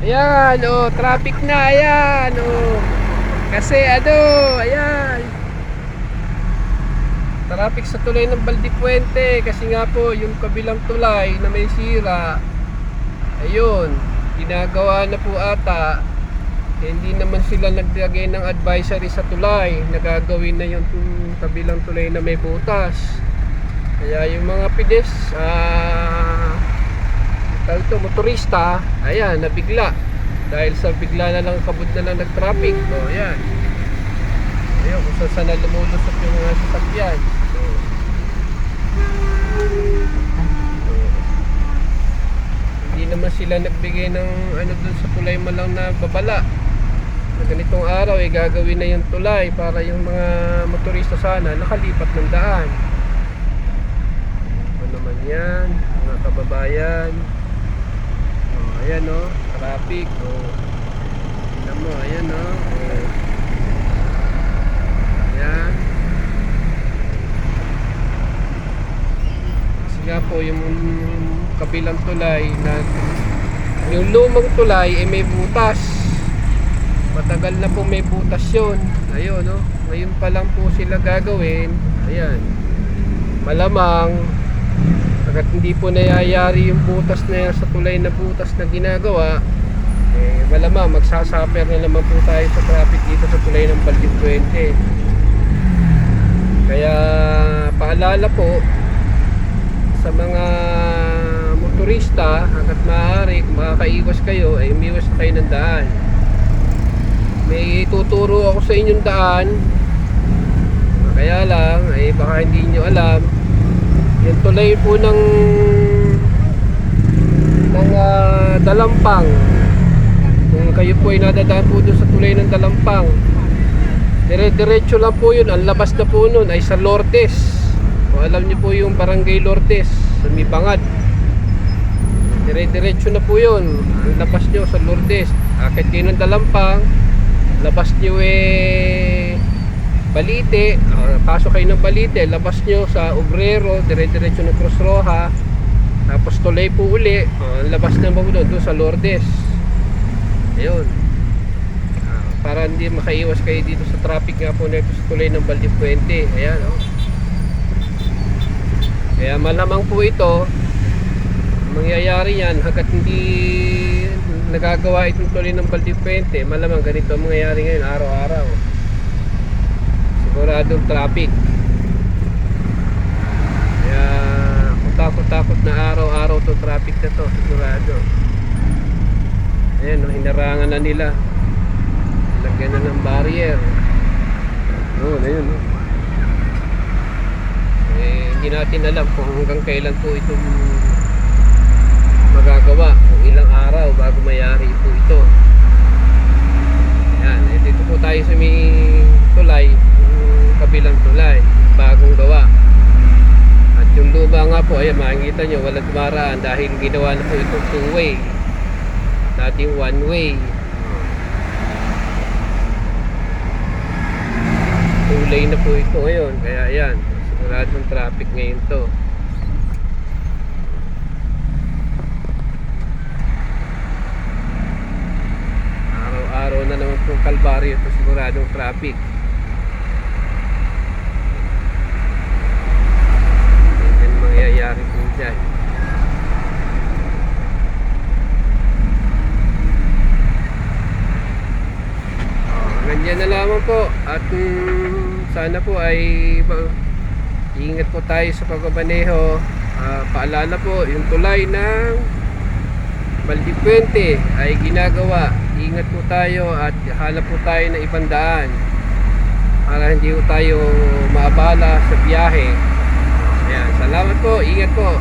Ayan, oh, traffic na, ayan, oh. Kasi ayan. Traffic sa tulay ng Baldipuente kasi nga po yung kabilang tulay na may sira. Ayun, ginagawa na po ata. Hindi naman sila naglagay ng advisory sa tulay. Nagagawin na yung kabilang tulay na may butas. Kaya yung mga pides, motorista, ayan, nabigla. Dahil sa bigla na lang kabod na lang nag-traffic. So, ayan. Ayun, kung saan na lumulusot yung mga sasakyan. So, hindi naman sila nagbigay ng ano dun sa tulay mo lang na babala. Na ganitong araw gagawin na yung tulay para yung mga motorista sana nakalipat ng daan. Ano naman yan, mga kababayan. Ayan o, traffic o. Tignan mo, ayan o. Ayan. Kasi nga po yung kabilang tulay na yung lumang tulay may butas. Matagal na po may butas yun. Ayun o, ngayon pa lang po sila gagawin. Ayan. Malamang pagkat hindi po nayayari yung butas na yan sa tulay na butas na ginagawa, malamang magsasuffer na naman po tayo sa traffic dito sa tulay ng Baldipuente. Kaya paalala po sa mga motorista, hanggat maaari kung makakaiwas kayo ay umiwas kayo ng daan. May tuturo ako sa inyong daan, kaya lang ay baka hindi nyo alam. Yung tulay po ng Dalampang, kung kayo po ay nadadaan po doon sa tulay ng Dalampang, dire-diretso lang po yun. Ang labas na po nun ay sa Lourdes. Kung alam nyo po yung barangay Lourdes sa Mibangad, dire-diretso na po yun. Ang labas nyo sa Lourdes, akit kayo ng Dalampang, labas nyo Balite, pasok kayo ng Balite, labas nyo sa Obrero, dire-diretso ng Cruz Roja, tapos tulay po uli, labas na po doon sa Lourdes. Ayun, para hindi makaiwas kayo dito sa traffic nga po nito sa tulay ng Baldipuente. Ayan, oh. Kaya malamang po ito mangyayari yan hanggat hindi nagagawa itong tulay ng Baldipuente. Malamang ganito ang mangyayari ngayon araw-araw. Siguradong traffic. Kaya takot-takot na araw-araw itong traffic na to, sigurado. Ayan, hinarangan na nila. Lagyan na ng barrier. Ayun. Hindi natin alam kung hanggang kailan po itong magagawa, kung ilang araw bago mayari po ito. Ayan, dito po tayo sa may tulay, yung kabilang tulay, bagong gawa. At yung luma nga po, ayan, makikita nyo, walang dumaraan dahil ginawa na po itong two-way, dating one-way. Two-lay na po ito ngayon, kaya ayan, siguradong traffic ngayon to. Araw-araw na naman pong kalbaryo ito, siguradong traffic. Yan mangyayari po dyan. Ganyan na lamang po. At sana po ay ingat po tayo sa pagbabaneho. Paalala po, yung tulay ng Baldipuente ay ginagawa. Ingat po tayo at hanap po tayo ng ibang daan para hindi po tayo maabala sa biyahe. Ayan, salamat po, ingat po.